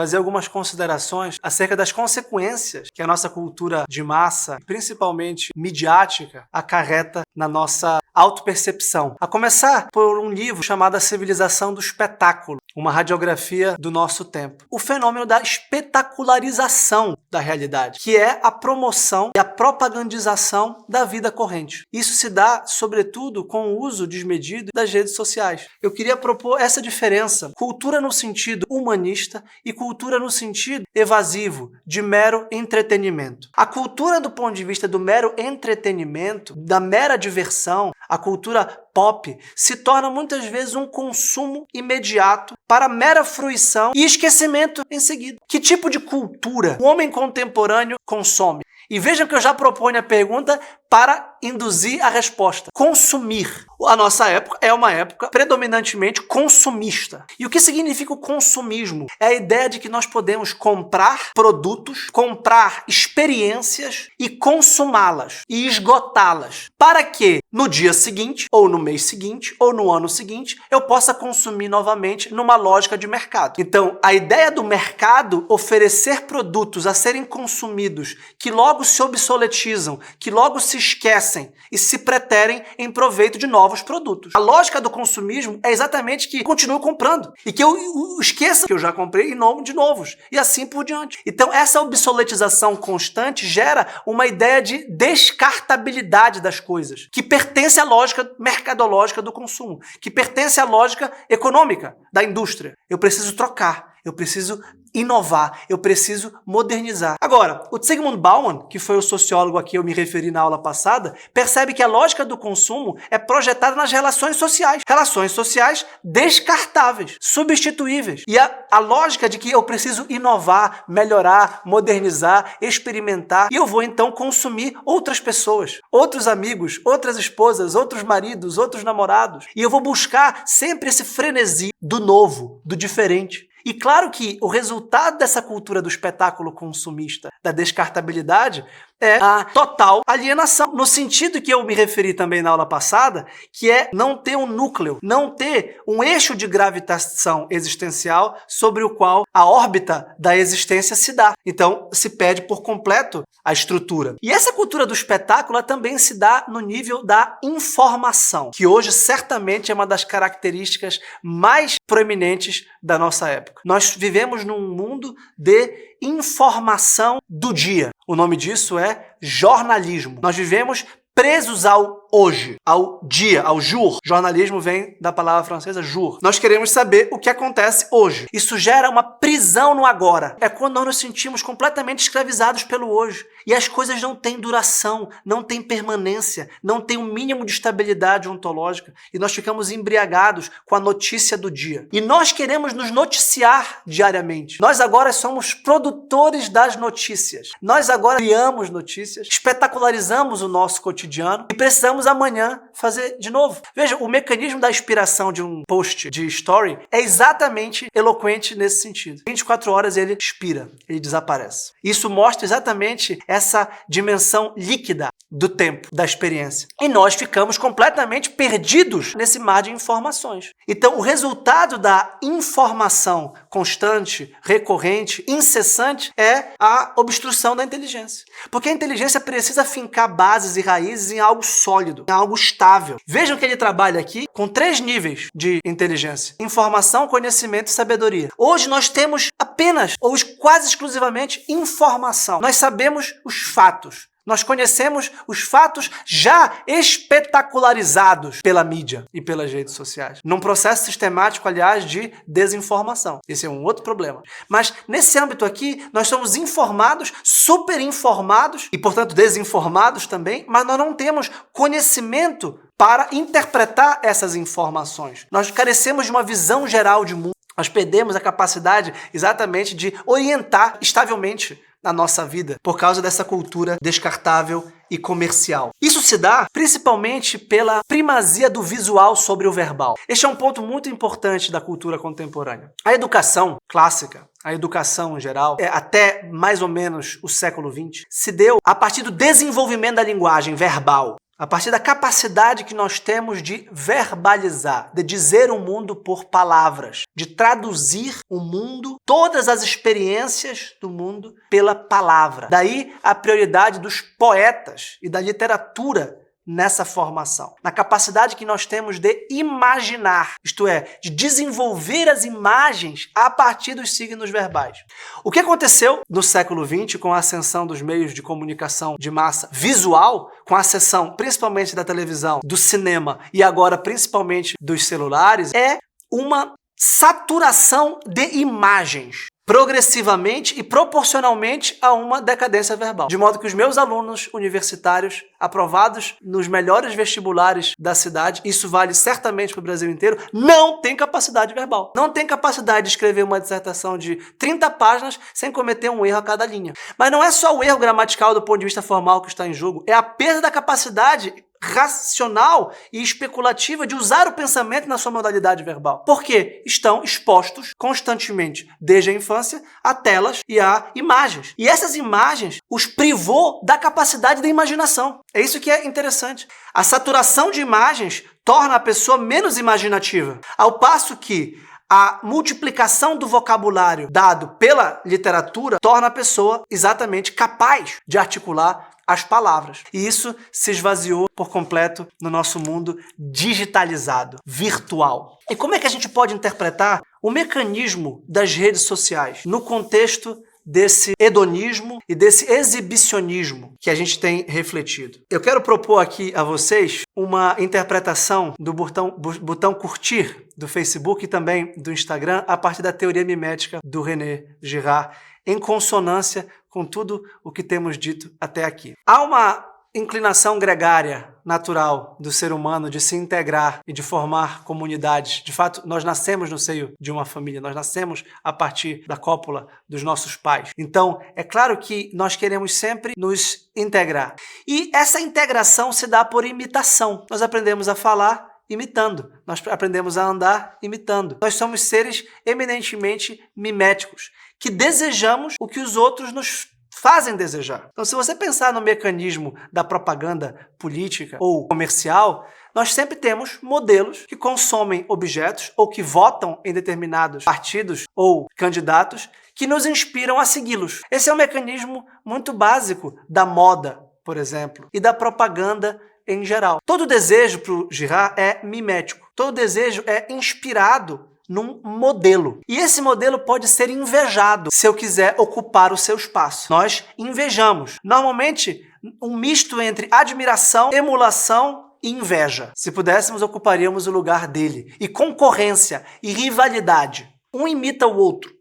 fazer algumas considerações acerca das consequências que a nossa cultura de massa, principalmente midiática, acarreta na nossa autopercepção. A começar por um livro chamado A Civilização do Espetáculo, uma radiografia do nosso tempo. O fenômeno da espetacularização da realidade, que é a promoção e a propagandização da vida corrente. Isso se dá, sobretudo, com o uso desmedido das redes sociais. Eu queria propor essa diferença: cultura no sentido humanista e cultura no sentido evasivo, de mero entretenimento. A cultura do ponto de vista do mero entretenimento, da mera diversão, a cultura pop, se torna muitas vezes um consumo imediato para mera fruição e esquecimento em seguida. Que tipo de cultura o homem contemporâneo consome? E vejam que eu já proponho a pergunta para induzir a resposta. Consumir. A nossa época é uma época predominantemente consumista. E o que significa o consumismo? É a ideia de que nós podemos comprar produtos, comprar experiências e consumá-las e esgotá-las, para que no dia seguinte, ou no mês seguinte, ou no ano seguinte, eu possa consumir novamente numa lógica de mercado. Então, a ideia do mercado oferecer produtos a serem consumidos que logo se obsoletizam, que logo se esquecem e se preterem em proveito de novos produtos. A lógica do consumismo é exatamente que eu continuo comprando e que eu esqueça que eu já comprei em nome de novos e assim por diante. Então, essa obsoletização constante gera uma ideia de descartabilidade das coisas, que pertence à lógica mercadológica do consumo, que pertence à lógica econômica da indústria. Eu preciso trocar, eu preciso inovar, eu preciso modernizar. Agora, o Zygmunt Bauman, que foi o sociólogo a quem eu me referi na aula passada, percebe que a lógica do consumo é projetada nas relações sociais descartáveis, substituíveis. E a lógica de que eu preciso inovar, melhorar, modernizar, experimentar, e eu vou então consumir outras pessoas, outros amigos, outras esposas, outros maridos, outros namorados, e eu vou buscar sempre esse frenesi do novo, do diferente. E claro que o resultado dessa cultura do espetáculo consumista, da descartabilidade, é a total alienação. No sentido que eu me referi também na aula passada, que é não ter um núcleo, não ter um eixo de gravitação existencial sobre o qual a órbita da existência se dá. Então, se perde por completo a estrutura. E essa cultura do espetáculo também se dá no nível da informação, que hoje certamente é uma das características mais proeminentes da nossa época. Nós vivemos num mundo de informação do dia. O nome disso é jornalismo. Nós vivemos presos ao hoje, ao dia, ao jour. Jornalismo vem da palavra francesa jour. Nós queremos saber o que acontece hoje. Isso gera uma prisão no agora. É quando nós nos sentimos completamente escravizados pelo hoje. E as coisas não têm duração, não têm permanência, não têm um mínimo de estabilidade ontológica. E nós ficamos embriagados com a notícia do dia. E nós queremos nos noticiar diariamente. Nós agora somos produtores das notícias. Nós agora criamos notícias, espetacularizamos o nosso cotidiano e precisamos amanhã fazer de novo. Veja, o mecanismo da inspiração de um post de story é exatamente eloquente nesse sentido. 24 horas ele expira, ele desaparece. Isso mostra exatamente essa dimensão líquida do tempo, da experiência. E nós ficamos completamente perdidos nesse mar de informações. Então, o resultado da informação constante, recorrente, incessante é a obstrução da inteligência. Porque a inteligência precisa fincar bases e raízes em algo sólido, em algo estável. Vejam que ele trabalha aqui com 3 níveis de inteligência: informação, conhecimento e sabedoria. Hoje nós temos apenas, ou quase exclusivamente, informação. Nós sabemos os fatos. Nós conhecemos os fatos já espetacularizados pela mídia e pelas redes sociais. Num processo sistemático, aliás, de desinformação. Esse é um outro problema. Mas nesse âmbito aqui, nós somos informados, superinformados e, portanto, desinformados também, mas nós não temos conhecimento para interpretar essas informações. Nós carecemos de uma visão geral de mundo. Nós perdemos a capacidade exatamente de orientar estavelmente na nossa vida por causa dessa cultura descartável e comercial. Isso se dá principalmente pela primazia do visual sobre o verbal. Este é um ponto muito importante da cultura contemporânea. A educação clássica, a educação em geral, até mais ou menos o século XX, se deu a partir do desenvolvimento da linguagem verbal. a partir da capacidade que nós temos de verbalizar, de dizer o mundo por palavras, de traduzir o mundo, todas as experiências do mundo pela palavra. Daí a prioridade dos poetas e da literatura nessa formação, na capacidade que nós temos de imaginar, isto é, de desenvolver as imagens a partir dos signos verbais. O que aconteceu no século XX com a ascensão dos meios de comunicação de massa visual, com a ascensão principalmente da televisão, do cinema e agora principalmente dos celulares, é uma saturação de imagens, progressivamente e proporcionalmente a uma decadência verbal. De modo que os meus alunos universitários, aprovados nos melhores vestibulares da cidade, isso vale certamente para o Brasil inteiro, não têm capacidade verbal. Não têm capacidade de escrever uma dissertação de 30 páginas sem cometer um erro a cada linha. Mas não é só o erro gramatical do ponto de vista formal que está em jogo, é a perda da capacidade racional e especulativa de usar o pensamento na sua modalidade verbal. Porque estão expostos constantemente, desde a infância, a telas e a imagens. E essas imagens os privou da capacidade da imaginação. É isso que é interessante. A saturação de imagens torna a pessoa menos imaginativa, ao passo que a multiplicação do vocabulário dado pela literatura torna a pessoa exatamente capaz de articular as palavras. E isso se esvaziou por completo no nosso mundo digitalizado, virtual. E como é que a gente pode interpretar o mecanismo das redes sociais no contexto desse hedonismo e desse exibicionismo que a gente tem refletido? Eu quero propor aqui a vocês uma interpretação do botão curtir do Facebook e também do Instagram a partir da teoria mimética do René Girard, em consonância com tudo o que temos dito até aqui. Há uma inclinação gregária natural do ser humano de se integrar e de formar comunidades. De fato, nós nascemos no seio de uma família, nós nascemos a partir da cópula dos nossos pais. Então, é claro que nós queremos sempre nos integrar. E essa integração se dá por imitação. Nós aprendemos a falar imitando. Nós aprendemos a andar imitando. Nós somos seres eminentemente miméticos, que desejamos o que os outros nos fazem desejar. Então, se você pensar no mecanismo da propaganda política ou comercial, nós sempre temos modelos que consomem objetos ou que votam em determinados partidos ou candidatos que nos inspiram a segui-los. Esse é um mecanismo muito básico da moda, por exemplo, e da propaganda em geral. Todo desejo para o Girard é mimético. Todo desejo é inspirado num modelo. E esse modelo pode ser invejado se eu quiser ocupar o seu espaço. Nós invejamos. Normalmente, um misto entre admiração, emulação e inveja. Se pudéssemos, ocuparíamos o lugar dele. E concorrência e rivalidade. Um imita o outro.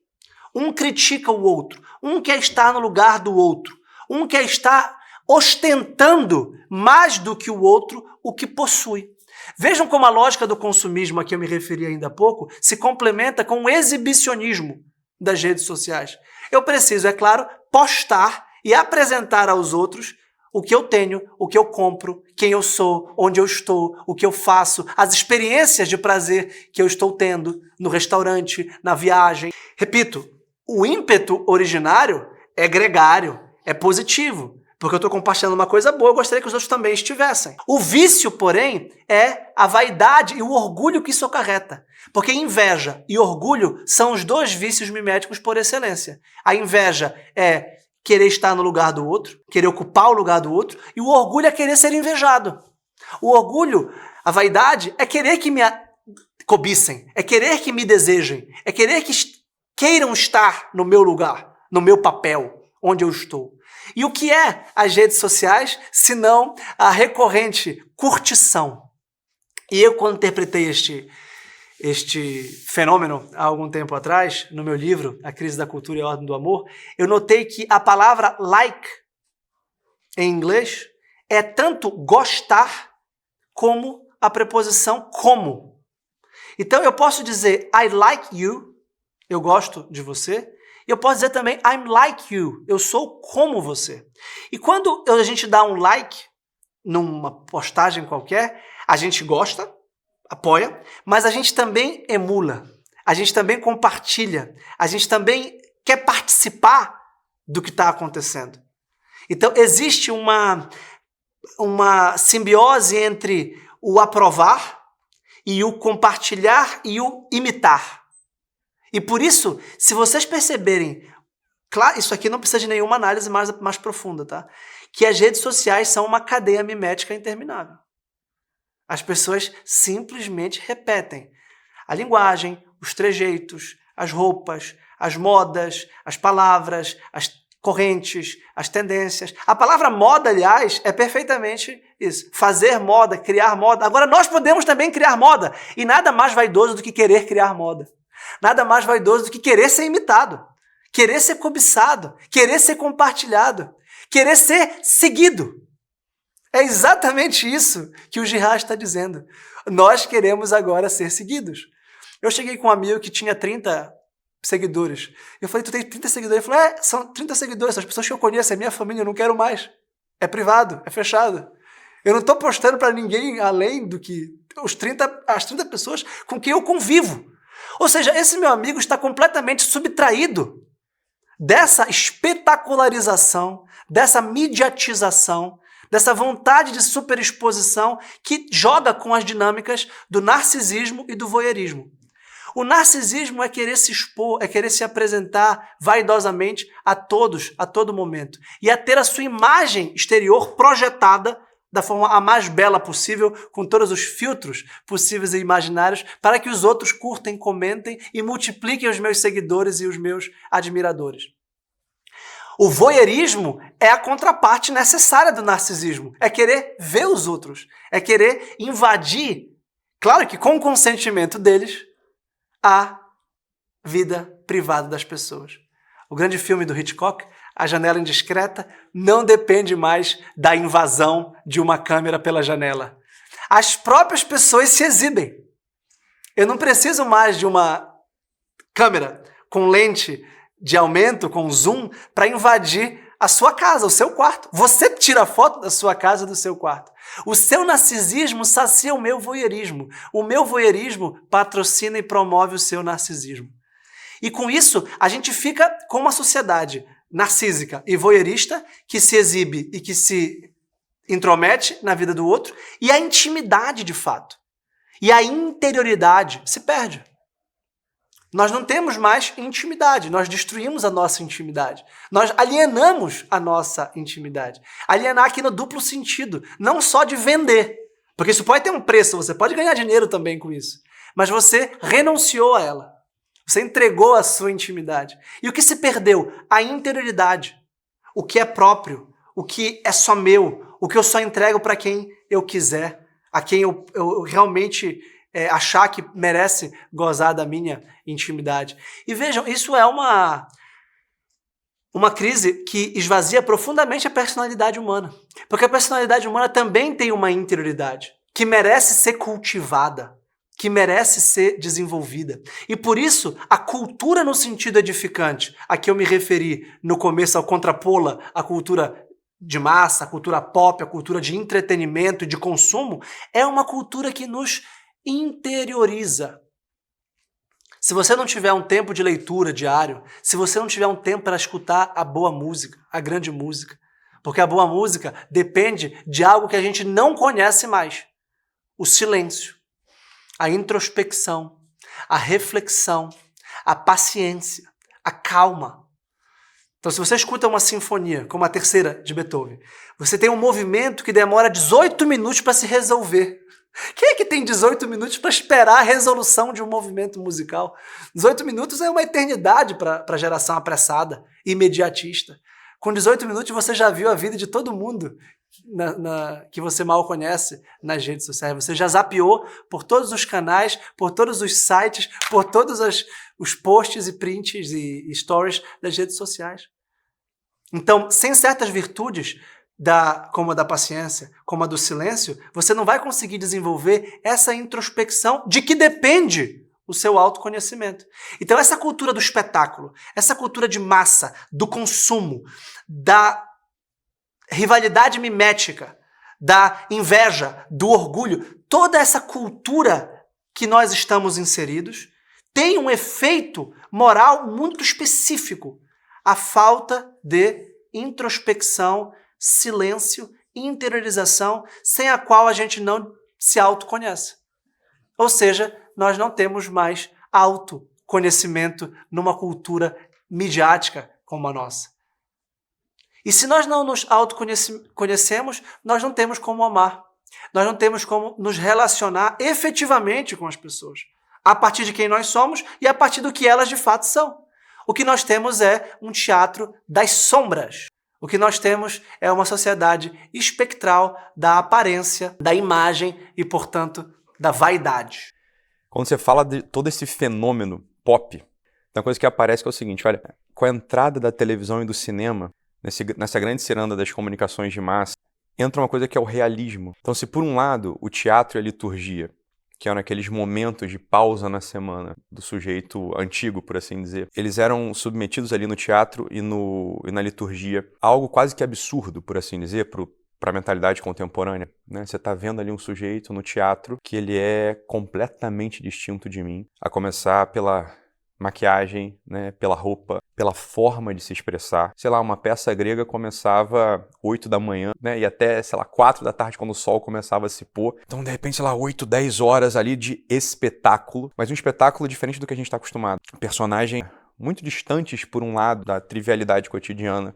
Um critica o outro. Um quer estar no lugar do outro. Um quer estar ostentando mais do que o outro o que possui. Vejam como a lógica do consumismo, a que eu me referi ainda há pouco, se complementa com o exibicionismo das redes sociais. Eu preciso, é claro, postar e apresentar aos outros o que eu tenho, o que eu compro, quem eu sou, onde eu estou, o que eu faço, as experiências de prazer que eu estou tendo no restaurante, na viagem. Repito, o ímpeto originário é gregário, é positivo. Porque eu estou compartilhando uma coisa boa, eu gostaria que os outros também estivessem. O vício, porém, é a vaidade e o orgulho que isso acarreta. Porque inveja e orgulho são os dois vícios miméticos por excelência. A inveja é querer estar no lugar do outro, querer ocupar o lugar do outro, e o orgulho é querer ser invejado. O orgulho, a vaidade, é querer que me cobicem, é querer que me desejem, é querer que queiram estar no meu lugar, no meu papel, onde eu estou. E o que é as redes sociais, senão a recorrente curtição? E eu, quando interpretei este fenômeno há algum tempo atrás, no meu livro, A Crise da Cultura e a Ordem do Amor, eu notei que a palavra like, em inglês, é tanto gostar como a preposição como. Então eu posso dizer I like you, eu gosto de você, e eu posso dizer também I'm like you, eu sou como você. E quando a gente dá um like numa postagem qualquer, a gente gosta, apoia, mas a gente também emula, a gente também compartilha, a gente também quer participar do que está acontecendo. Então existe uma uma simbiose entre o aprovar e o compartilhar e o imitar. E por isso, se vocês perceberem, claro, isso aqui não precisa de nenhuma análise mais profunda, tá? Que as redes sociais são uma cadeia mimética interminável. As pessoas simplesmente repetem a linguagem, os trejeitos, as roupas, as modas, as palavras, as correntes, as tendências. A palavra moda, aliás, é perfeitamente isso. Fazer moda, criar moda. Agora, nós podemos também criar moda. E nada mais vaidoso do que querer criar moda. Nada mais vaidoso do que querer ser imitado. Querer ser cobiçado. Querer ser compartilhado. Querer ser seguido. É exatamente isso que o Girard está dizendo. Nós queremos agora ser seguidos. Eu cheguei com um amigo que tinha 30 seguidores. Eu falei, tu tem 30 seguidores? Ele falou, são 30 seguidores, são as pessoas que eu conheço, é minha família, eu não quero mais. É privado, é fechado. Eu não estou postando para ninguém além do que as 30 pessoas com quem eu convivo. Ou seja, esse meu amigo está completamente subtraído dessa espetacularização, dessa mediatização, dessa vontade de superexposição que joga com as dinâmicas do narcisismo e do voyeurismo. O narcisismo é querer se expor, é querer se apresentar vaidosamente a todos, a todo momento. E é ter a sua imagem exterior projetada da forma a mais bela possível, com todos os filtros possíveis e imaginários, para que os outros curtem, comentem e multipliquem os meus seguidores e os meus admiradores. O voyeurismo é a contraparte necessária do narcisismo. É querer ver os outros, é querer invadir, claro que com o consentimento deles, a vida privada das pessoas. O grande filme do Hitchcock, A Janela Indiscreta, não depende mais da invasão de uma câmera pela janela. As próprias pessoas se exibem. Eu não preciso mais de uma câmera com lente de aumento, com zoom, para invadir a sua casa, o seu quarto. Você tira foto da sua casa, do seu quarto. O seu narcisismo sacia o meu voyeurismo. O meu voyeurismo patrocina e promove o seu narcisismo. E com isso, a gente fica com uma sociedade narcísica e voyeurista que se exibe e que se intromete na vida do outro, e a intimidade de fato. E a interioridade se perde. Nós não temos mais intimidade, nós destruímos a nossa intimidade. Nós alienamos a nossa intimidade. Alienar aqui no duplo sentido, não só de vender, porque isso pode ter um preço, você pode ganhar dinheiro também com isso, mas você renunciou a ela, você entregou a sua intimidade. E o que se perdeu? A interioridade, o que é próprio, o que é só meu, o que eu só entrego para quem eu quiser, a quem eu realmente achar que merece gozar da minha intimidade. E vejam, isso é uma crise que esvazia profundamente a personalidade humana. Porque a personalidade humana também tem uma interioridade que merece ser cultivada, que merece ser desenvolvida. E por isso, a cultura no sentido edificante, a que eu me referi no começo ao contrapô-la, a cultura de massa, a cultura pop, a cultura de entretenimento e de consumo, é uma cultura que nos interioriza. Se você não tiver um tempo de leitura diário, se você não tiver um tempo para escutar a boa música, a grande música, porque a boa música depende de algo que a gente não conhece mais. O silêncio, a introspecção, a reflexão, a paciência, a calma. Então, se você escuta uma sinfonia, como a terceira de Beethoven, você tem um movimento que demora 18 minutos para se resolver. Quem é que tem 18 minutos para esperar a resolução de um movimento musical? 18 minutos é uma eternidade para a geração apressada, imediatista. Com 18 minutos você já viu a vida de todo mundo que você mal conhece nas redes sociais. Você já zapeou por todos os canais, por todos os sites, por todos os posts e prints e stories das redes sociais. Então, sem certas virtudes, como a da paciência, como a do silêncio, você não vai conseguir desenvolver essa introspecção de que depende o seu autoconhecimento. Então essa cultura do espetáculo, essa cultura de massa, do consumo, da rivalidade mimética, da inveja, do orgulho, toda essa cultura que nós estamos inseridos tem um efeito moral muito específico: a falta de introspecção, silêncio, interiorização sem a qual a gente não se autoconhece. Ou seja, nós não temos mais autoconhecimento numa cultura midiática como a nossa. E se nós não nos autoconhecemos, nós não temos como amar. Nós não temos como nos relacionar efetivamente com as pessoas, a partir de quem nós somos e a partir do que elas de fato são. O que nós temos é um teatro das sombras. O que nós temos é uma sociedade espectral da aparência, da imagem e, portanto, da vaidade. Quando você fala de todo esse fenômeno pop, uma coisa que aparece que é o seguinte, olha, com a entrada da televisão e do cinema, nessa grande ciranda das comunicações de massa, entra uma coisa que é o realismo. Então, se por um lado o teatro e a liturgia, que eram aqueles momentos de pausa na semana do sujeito antigo, por assim dizer, eles eram submetidos ali no teatro e na liturgia a algo quase que absurdo, por assim dizer, para a mentalidade contemporânea, né? Você está vendo ali um sujeito no teatro que ele é completamente distinto de mim, a começar pela maquiagem, né, pela roupa, pela forma de se expressar. Sei lá, uma peça grega começava 8 da manhã, né, e até, sei lá, 4 da tarde, quando o sol começava a se pôr. Então, de repente, sei lá, 8, 10 horas ali de espetáculo, mas um espetáculo diferente do que a gente está acostumado. Personagens muito distantes, por um lado, da trivialidade cotidiana,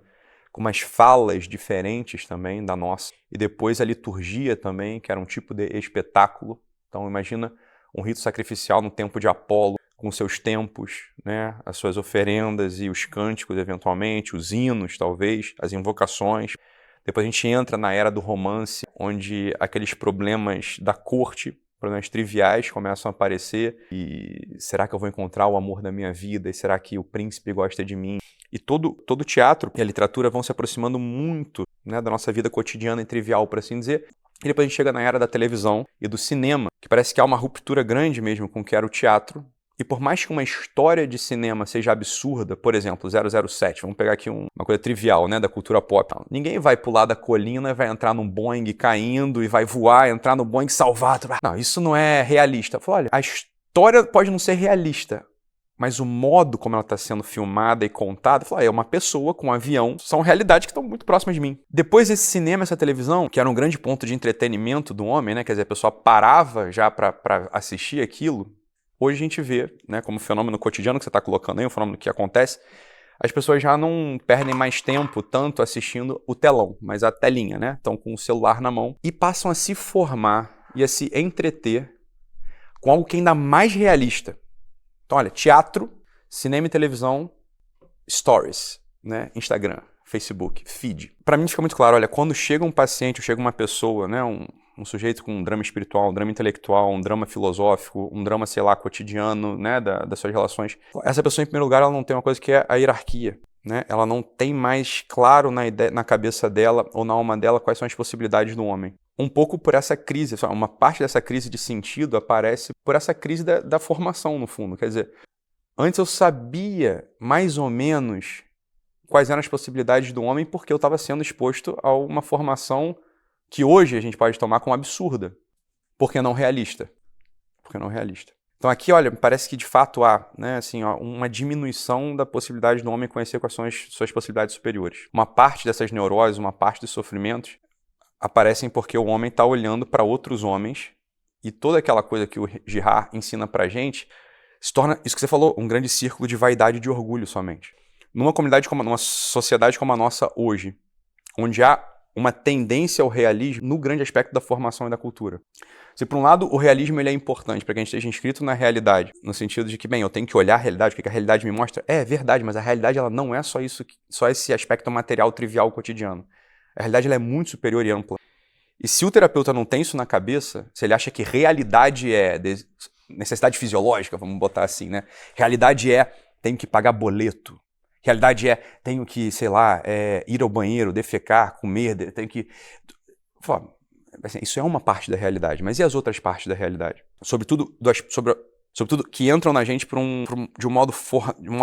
com umas falas diferentes também da nossa. E depois a liturgia também, que era um tipo de espetáculo. Então, imagina um rito sacrificial no tempo de Apolo, com seus tempos, né, as suas oferendas e os cânticos, eventualmente, os hinos, talvez, as invocações. Depois a gente entra na era do romance, onde aqueles problemas da corte, problemas triviais, começam a aparecer. E será que eu vou encontrar o amor da minha vida? E será que o príncipe gosta de mim? E todo o teatro e a literatura vão se aproximando muito, né, da nossa vida cotidiana e trivial, por assim dizer. E depois a gente chega na era da televisão e do cinema, que parece que há uma ruptura grande mesmo com o que era o teatro. E por mais que uma história de cinema seja absurda, por exemplo, 007, vamos pegar aqui uma coisa trivial, né, da cultura pop. Ninguém vai pular da colina e vai entrar num Boeing caindo e vai voar, entrar no Boeing salvar. Não, isso não é realista. Eu falo, olha, a história pode não ser realista, mas o modo como ela está sendo filmada e contada, eu falo, é uma pessoa com um avião, são realidades que estão muito próximas de mim. Depois esse cinema, essa televisão, que era um grande ponto de entretenimento do homem, né, quer dizer, a pessoa parava já para assistir aquilo. Hoje a gente vê, né, como fenômeno cotidiano que você está colocando aí, um fenômeno que acontece, as pessoas já não perdem mais tempo tanto assistindo o telão, mas a telinha, né? Estão com o celular na mão e passam a se formar e a se entreter com algo que é ainda mais realista. Então, olha, teatro, cinema e televisão, stories, né? Instagram, Facebook, feed. Para mim fica muito claro, olha, quando chega um paciente, ou chega uma pessoa, né, um sujeito com um drama espiritual, um drama intelectual, um drama filosófico, um drama, sei lá, cotidiano, né, das suas relações. Essa pessoa, em primeiro lugar, ela não tem uma coisa que é a hierarquia, né? Ela não tem mais claro na cabeça dela ou na alma dela quais são as possibilidades do homem. Um pouco por essa crise, uma parte dessa crise de sentido aparece por essa crise da formação, no fundo. Quer dizer, antes eu sabia mais ou menos quais eram as possibilidades do homem porque eu estava sendo exposto a uma formação que hoje a gente pode tomar como absurda, porque não realista. Porque não realista. Então aqui, olha, parece que de fato há, né, assim, ó, uma diminuição da possibilidade do homem conhecer quais são as suas possibilidades superiores. Uma parte dessas neuroses, uma parte dos sofrimentos, aparecem porque o homem está olhando para outros homens e toda aquela coisa que o Girard ensina para a gente se torna, isso que você falou, um grande círculo de vaidade e de orgulho somente. Numa sociedade como a nossa hoje, onde há uma tendência ao realismo no grande aspecto da formação e da cultura. Se, por um lado, o realismo ele é importante para que a gente esteja inscrito na realidade, no sentido de que, bem, eu tenho que olhar a realidade, o que a realidade me mostra. É verdade, mas a realidade ela não é só isso, só esse aspecto material, trivial, cotidiano. A realidade ela é muito superior e ampla. E se o terapeuta não tem isso na cabeça, se ele acha que realidade é necessidade fisiológica, vamos botar assim, né? Realidade é, tenho que pagar boleto. Realidade é, tenho que, sei lá, ir ao banheiro, defecar, comer, tenho que... Assim, isso é uma parte da realidade, mas e as outras partes da realidade? Sobretudo que entram na gente de um modo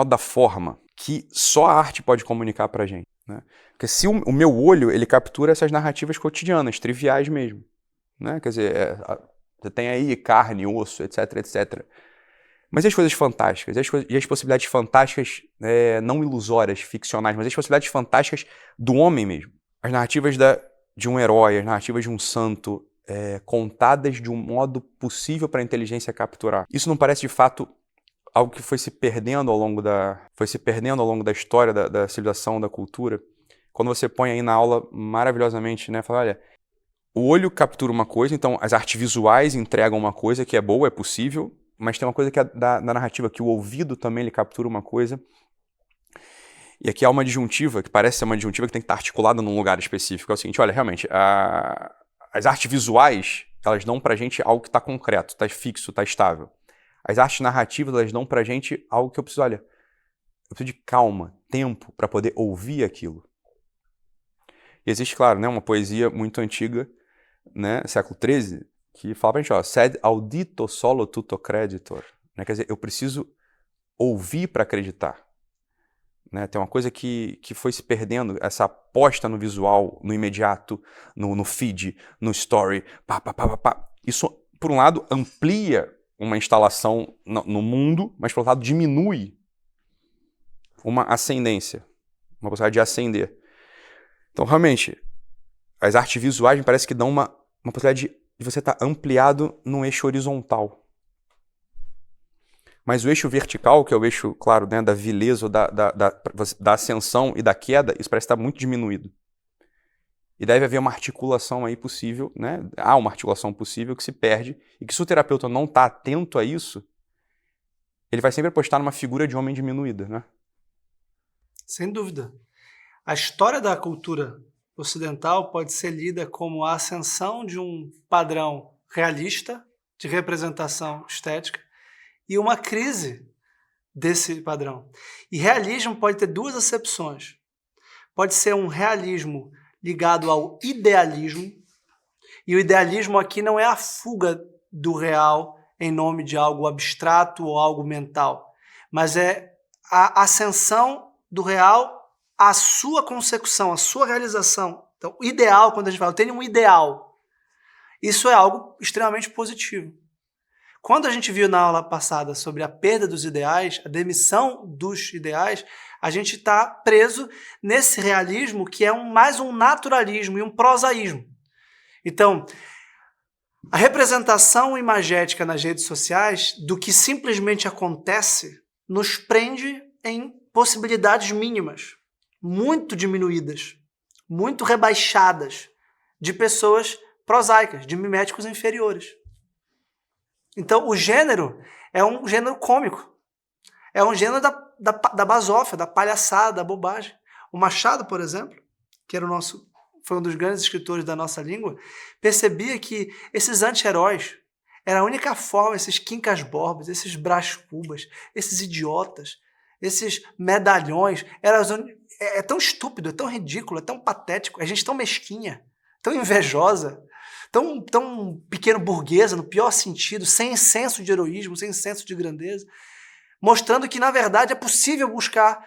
da forma, que só a arte pode comunicar pra gente, né? Porque se o meu olho, ele captura essas narrativas cotidianas, triviais mesmo, né? Quer dizer, você tem aí carne, osso, etc, etc. Mas e as coisas fantásticas? E as possibilidades fantásticas, não ilusórias, ficcionais, mas as possibilidades fantásticas do homem mesmo. As narrativas de um herói, as narrativas de um santo, contadas de um modo possível para a inteligência capturar. Isso não parece de fato algo que foi se perdendo ao longo da história da civilização, da cultura? Quando você põe aí na aula maravilhosamente, né, fala, olha, o olho captura uma coisa, então as artes visuais entregam uma coisa que é boa, é possível, mas tem uma coisa que é da narrativa, que o ouvido também ele captura uma coisa. E aqui há uma disjuntiva, que parece ser uma disjuntiva que tem que estar articulada num lugar específico. É o seguinte, olha, realmente, as artes visuais, elas dão pra gente algo que está concreto, está fixo, está estável. As artes narrativas, elas dão pra gente algo que eu preciso, olha, eu preciso de calma, tempo, para poder ouvir aquilo. E existe, claro, né, uma poesia muito antiga, né, século XIII, que fala pra gente, ó, sed audito solo tuto creditor. Né, quer dizer, eu preciso ouvir para acreditar. Né, tem uma coisa que foi se perdendo, essa aposta no visual, no imediato, no feed, no story, pá. Isso, por um lado, amplia uma instalação no mundo, mas, por outro lado, diminui uma ascendência, uma possibilidade de ascender. Então, realmente, as artes visuais me parece que dão uma possibilidade de você estar ampliado num eixo horizontal. Mas o eixo vertical, que é o eixo, claro, né, da vileza, da ascensão e da queda, isso parece estar muito diminuído. E deve haver uma articulação aí possível, né? Há uma articulação possível que se perde, e que se o terapeuta não está atento a isso, ele vai sempre apostar numa figura de homem diminuída, né? Sem dúvida. A história da cultura ocidental pode ser lida como a ascensão de um padrão realista de representação estética e uma crise desse padrão. E realismo pode ter duas acepções. Pode ser um realismo ligado ao idealismo, e o idealismo aqui não é a fuga do real em nome de algo abstrato ou algo mental, mas é a ascensão do real à sua consecução, à sua realização. Então, o ideal, quando a gente fala, eu tenho um ideal, isso é algo extremamente positivo. Quando a gente viu na aula passada sobre a perda dos ideais, a demissão dos ideais, a gente está preso nesse realismo que é mais um naturalismo e um prosaísmo. Então, a representação imagética nas redes sociais do que simplesmente acontece nos prende em possibilidades mínimas, muito diminuídas, muito rebaixadas, de pessoas prosaicas, de miméticos inferiores. Então, o gênero é um gênero cômico. É um gênero da basófia, da palhaçada, da bobagem. O Machado, por exemplo, que foi um dos grandes escritores da nossa língua, percebia que esses anti-heróis era a única forma, esses quincas borbas, esses Brás Cubas, esses idiotas, esses medalhões, é tão estúpido, é tão ridículo, é tão patético, a gente tão mesquinha, tão invejosa, tão pequeno burguesa, no pior sentido, sem senso de heroísmo, sem senso de grandeza, mostrando que, na verdade, é possível buscar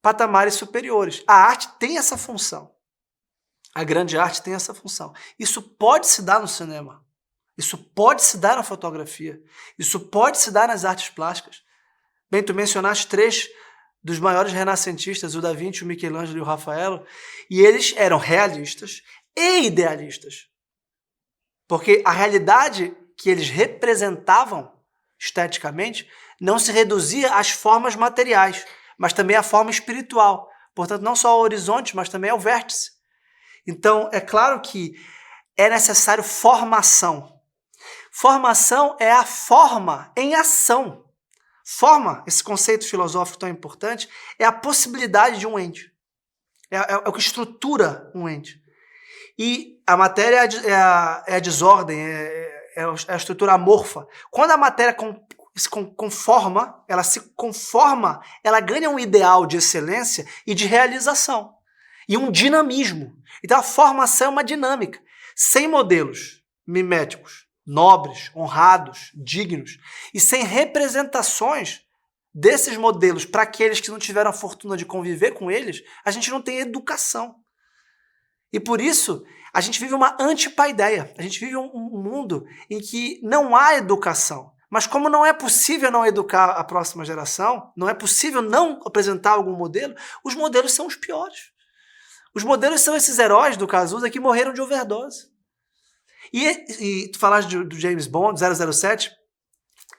patamares superiores. A arte tem essa função. A grande arte tem essa função. Isso pode se dar no cinema. Isso pode se dar na fotografia. Isso pode se dar nas artes plásticas. Bem, tu mencionaste 3 dos maiores renascentistas, o Da Vinci, o Michelangelo e o Rafael, e eles eram realistas e idealistas. Porque a realidade que eles representavam esteticamente não se reduzia às formas materiais, mas também à forma espiritual. Portanto, não só ao horizonte, mas também ao vértice. Então, é claro que é necessário formação. Formação é a forma em ação. Forma, esse conceito filosófico tão importante, é a possibilidade de um ente. É o que estrutura um ente. E a matéria é a desordem, é a estrutura amorfa. Quando a matéria se conforma, ela ganha um ideal de excelência e de realização. E um dinamismo. Então a formação é uma dinâmica. Sem modelos miméticos, nobres, honrados, dignos, e sem representações desses modelos para aqueles que não tiveram a fortuna de conviver com eles, a gente não tem educação. E por isso, a gente vive uma antipaideia. A gente vive um mundo em que não há educação. Mas como não é possível não educar a próxima geração, não é possível não apresentar algum modelo, os modelos são os piores. Os modelos são esses heróis do Cazuza que morreram de overdose. E tu falaste do James Bond, 007,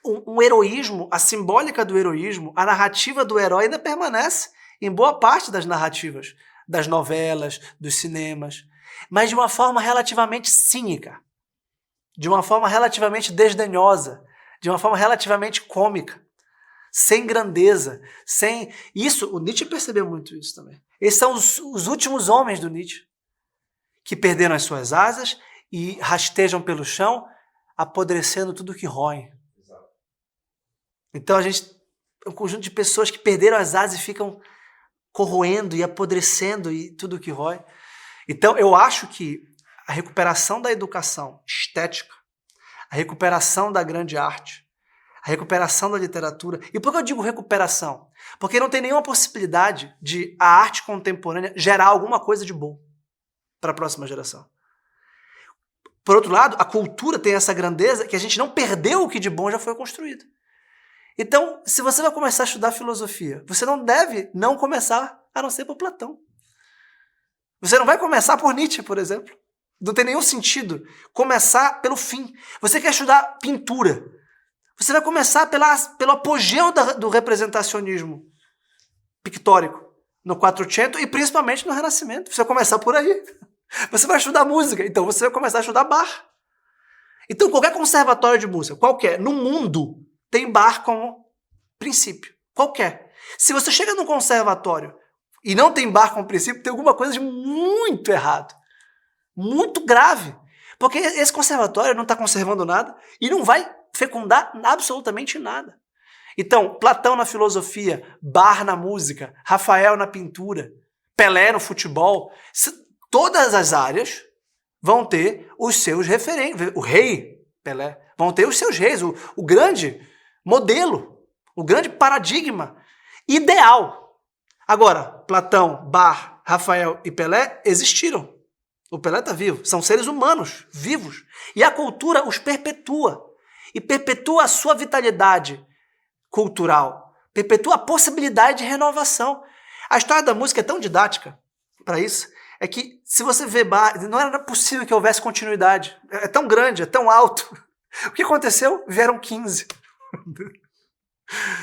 um heroísmo, a simbólica do heroísmo, a narrativa do herói ainda permanece em boa parte das narrativas, das novelas, dos cinemas, mas de uma forma relativamente cínica, de uma forma relativamente desdenhosa, de uma forma relativamente cômica, sem grandeza, sem... Isso, o Nietzsche percebeu muito isso também. Esses são os últimos homens do Nietzsche, que perderam as suas asas e rastejam pelo chão, apodrecendo tudo que roem. Então a gente é um conjunto de pessoas que perderam as asas e ficam corroendo e apodrecendo e tudo que rói. Então eu acho que a recuperação da educação estética, a recuperação da grande arte, a recuperação da literatura. E por que eu digo recuperação? Porque não tem nenhuma possibilidade de a arte contemporânea gerar alguma coisa de bom para a próxima geração. Por outro lado, a cultura tem essa grandeza que a gente não perdeu o que de bom já foi construído. Então, se você vai começar a estudar filosofia, você não deve não começar a não ser por Platão. Você não vai começar por Nietzsche, por exemplo. Não tem nenhum sentido começar pelo fim. Você quer estudar pintura, você vai começar pelo apogeu do representacionismo pictórico no Quattrocento e principalmente no Renascimento. Você vai começar por aí. Você vai estudar música, então você vai começar a estudar Bach. Então qualquer conservatório de música, qualquer, no mundo, tem Bach como princípio. Qualquer. Se você chega num conservatório e não tem Bach como princípio, tem alguma coisa de muito errado. Muito grave. Porque esse conservatório não está conservando nada e não vai fecundar absolutamente nada. Então, Platão na filosofia, Bach na música, Rafael na pintura, Pelé no futebol, todas as áreas vão ter os seus referentes. O rei Pelé vão ter os seus reis, o grande modelo, o grande paradigma ideal. Agora, Platão, Bach, Rafael e Pelé existiram. O Pelé está vivo. São seres humanos, vivos. E a cultura os perpetua. E perpetua a sua vitalidade cultural. Perpetua a possibilidade de renovação. A história da música é tão didática para isso, é que se você vê Bach, não era possível que houvesse continuidade. É tão grande, é tão alto. O que aconteceu? Vieram 15.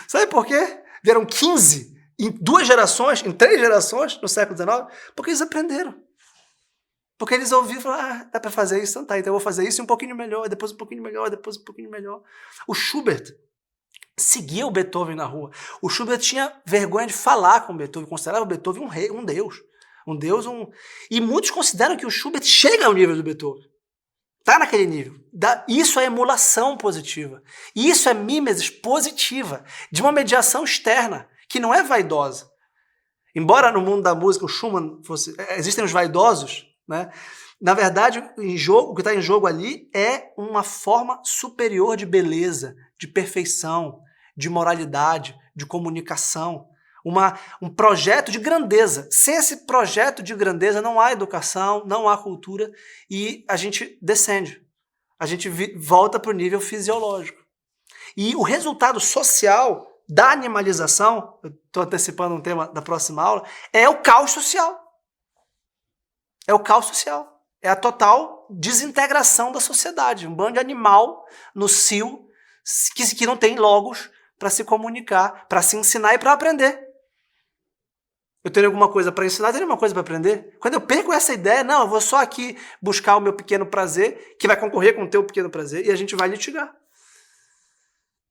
Sabe por quê? Vieram 15 em 2 gerações, em 3 gerações no século XIX, porque eles aprenderam. Porque eles ouviram e falaram, dá para fazer isso? Então tá, então eu vou fazer isso e um pouquinho melhor, depois um pouquinho melhor, depois um pouquinho melhor. O Schubert seguia o Beethoven na rua. O Schubert tinha vergonha de falar com o Beethoven, considerava o Beethoven um rei, um deus. E muitos consideram que o Schubert chega ao nível do Beethoven. Está naquele nível. Isso é emulação positiva. Isso é mimesis positiva, de uma mediação externa, que não é vaidosa. Embora no mundo da música o Schumann fosse... Existem os vaidosos, né? Na verdade, o que está em jogo ali é uma forma superior de beleza, de perfeição, de moralidade, de comunicação. Um projeto de grandeza. Sem esse projeto de grandeza não há educação, não há cultura e a gente descende. A gente volta para o nível fisiológico. E o resultado social da animalização, eu estou antecipando um tema da próxima aula, é o caos social. É o caos social. É a total desintegração da sociedade. Um bando de animal no cio que não tem logos para se comunicar, para se ensinar e para aprender. Eu tenho alguma coisa para ensinar, tenho alguma coisa para aprender. Quando eu perco essa ideia, não, eu vou só aqui buscar o meu pequeno prazer, que vai concorrer com o teu pequeno prazer, e a gente vai litigar.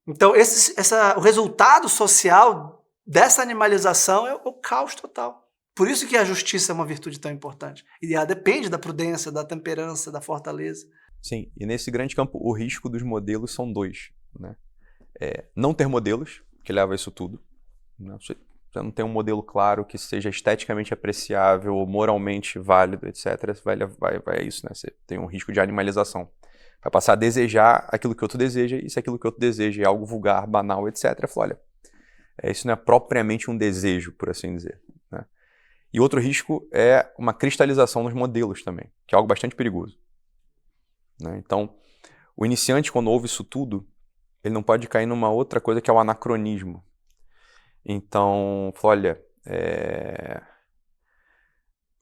Então, o resultado social dessa animalização é o caos total. Por isso que a justiça é uma virtude tão importante. E ela depende da prudência, da temperança, da fortaleza. Sim, e nesse grande campo, o risco dos modelos são 2. Né? Não ter modelos, que leva a isso tudo. Né? Você não tem um modelo claro que seja esteticamente apreciável ou moralmente válido, etc. Vai a isso, né? Você tem um risco de animalização. Vai passar a desejar aquilo que o outro deseja, e se aquilo que o outro deseja é algo vulgar, banal, etc., fala, olha, isso não é propriamente um desejo, por assim dizer. Né? E outro risco é uma cristalização nos modelos também, que é algo bastante perigoso. Né? Então, o iniciante, quando ouve isso tudo, ele não pode cair numa outra coisa que é o anacronismo. Então, olha,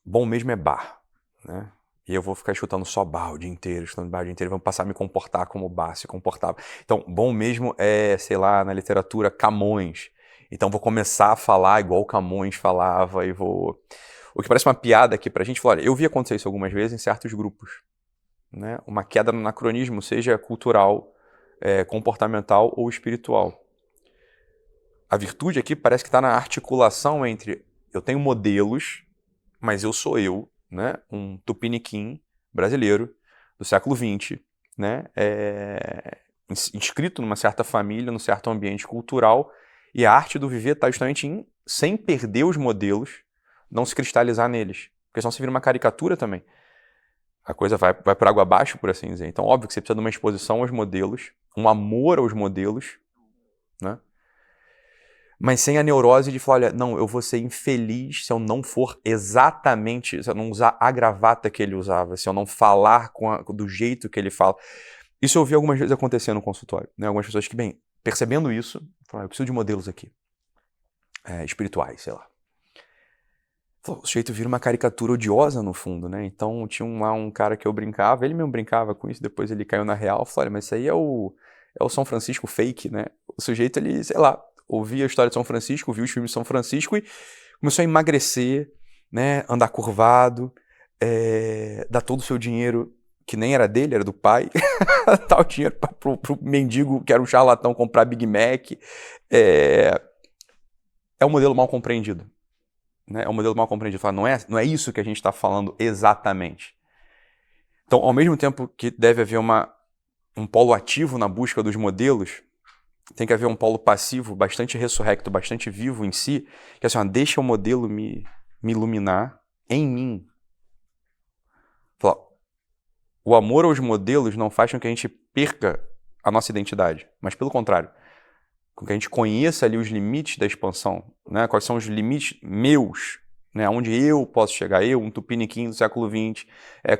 bom mesmo é bar, né? E eu vou ficar escutando só bar o dia inteiro, escutando bar o dia inteiro, vamos passar a me comportar como bar se comportava. Então, bom mesmo é, sei lá, na literatura, Camões. Então, vou começar a falar igual Camões falava e vou... O que parece uma piada aqui pra gente, falar, olha, eu vi acontecer isso algumas vezes em certos grupos, né? Uma queda no anacronismo, seja cultural, comportamental ou espiritual. A virtude aqui parece que está na articulação entre eu tenho modelos, mas eu sou eu, né? Um tupiniquim brasileiro do século XX, né? Inscrito numa certa família, num certo ambiente cultural, e a arte do viver está justamente em, sem perder os modelos, não se cristalizar neles, porque senão você vira uma caricatura também. A coisa vai por água abaixo, por assim dizer. Então, óbvio que você precisa de uma exposição aos modelos, um amor aos modelos, né? Mas sem a neurose de falar, olha, não, eu vou ser infeliz se eu não for exatamente, se eu não usar a gravata que ele usava, se eu não falar do jeito que ele fala. Isso eu vi algumas vezes acontecer no consultório, né? Algumas pessoas que, bem, percebendo isso, falaram, eu preciso de modelos aqui, espirituais, sei lá. O sujeito vira uma caricatura odiosa no fundo, né? Então tinha um cara que eu brincava, ele mesmo brincava com isso, depois ele caiu na real, falou, olha, mas isso aí é o São Francisco fake, né? O sujeito, ele, sei lá, ouvia a história de São Francisco, viu os filmes de São Francisco e começou a emagrecer, né? Andar curvado, dar todo o seu dinheiro, que nem era dele, era do pai, dar o dinheiro pro mendigo, que era um charlatão, comprar Big Mac. É um modelo mal compreendido. Né? É um modelo mal compreendido. Fala, não é isso que a gente está falando exatamente. Então, ao mesmo tempo que deve haver um polo ativo na busca dos modelos, tem que haver um polo passivo, bastante ressurrecto, bastante vivo em si, que é assim, deixa o modelo me iluminar em mim. Fala, o amor aos modelos não faz com que a gente perca a nossa identidade, mas pelo contrário, com que a gente conheça ali os limites da expansão, né? Quais são os limites meus, né? Onde eu posso chegar, eu, um tupiniquim do século XX,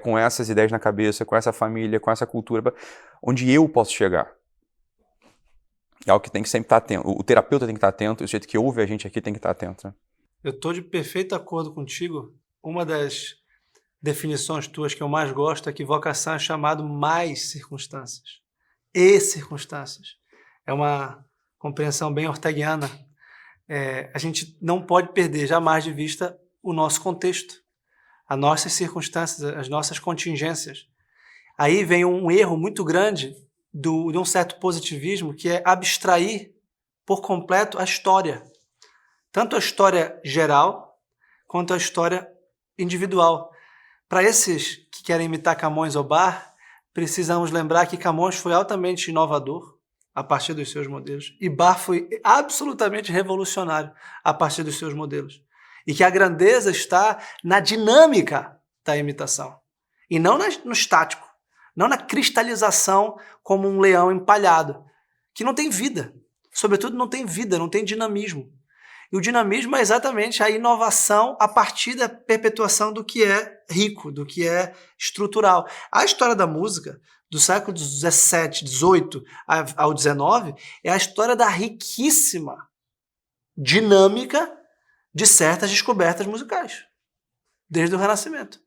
com essas ideias na cabeça, com essa família, com essa cultura, onde eu posso chegar. É algo que tem que sempre estar atento. O terapeuta tem que estar atento, o jeito que ouve a gente aqui tem que estar atento. Né? Eu estou de perfeito acordo contigo. Uma das definições tuas que eu mais gosto é que vocação é chamado mais circunstâncias. E circunstâncias. É uma compreensão bem orteguiana. A gente não pode perder jamais de vista o nosso contexto, as nossas circunstâncias, as nossas contingências. Aí vem um erro muito grande de um certo positivismo, que é abstrair por completo a história. Tanto a história geral, quanto a história individual. Para esses que querem imitar Camões ou Barthes, precisamos lembrar que Camões foi altamente inovador a partir dos seus modelos, e Barthes foi absolutamente revolucionário a partir dos seus modelos. E que a grandeza está na dinâmica da imitação, e não no estático, não na cristalização como um leão empalhado, que não tem vida, sobretudo não tem vida, não tem dinamismo. E o dinamismo é exatamente a inovação a partir da perpetuação do que é rico, do que é estrutural. A história da música, do século XVII, XVIII ao XIX, é a história da riquíssima dinâmica de certas descobertas musicais, desde o Renascimento.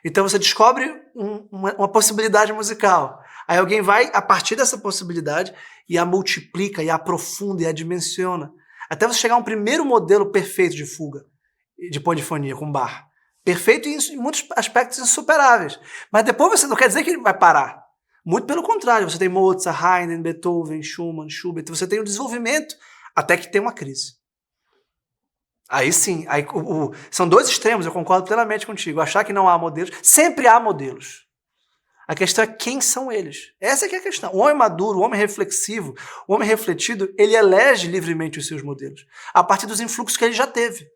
Então você descobre uma possibilidade musical. Aí alguém vai, a partir dessa possibilidade, e a multiplica, e a aprofunda, e a dimensiona. Até você chegar a um primeiro modelo perfeito de fuga, de polifonia, com bar. Perfeito em muitos aspectos insuperáveis. Mas depois você não quer dizer que ele vai parar. Muito pelo contrário, você tem Mozart, Haydn, Beethoven, Schumann, Schubert, você tem o desenvolvimento até que tem uma crise. Aí sim, são dois extremos, eu concordo plenamente contigo. Achar que não há modelos, sempre há modelos. A questão é quem são eles. Essa é que é a questão. O homem maduro, o homem reflexivo, o homem refletido, ele elege livremente os seus modelos, a partir dos influxos que ele já teve.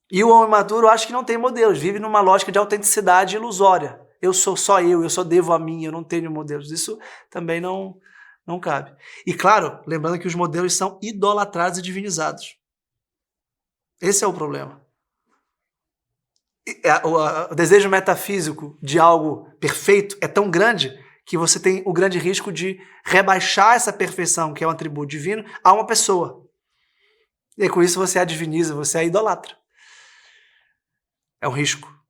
E o homem maduro acha que não tem modelos, vive numa lógica de autenticidade ilusória. Eu sou só eu só devo a mim, eu não tenho modelos. Isso também não cabe. E claro, lembrando que os modelos são idolatrados e divinizados. Esse é o problema. O desejo metafísico de algo perfeito é tão grande que você tem o grande risco de rebaixar essa perfeição, que é um atributo divino, a uma pessoa. E com isso você a diviniza, você a idolatra. É um risco.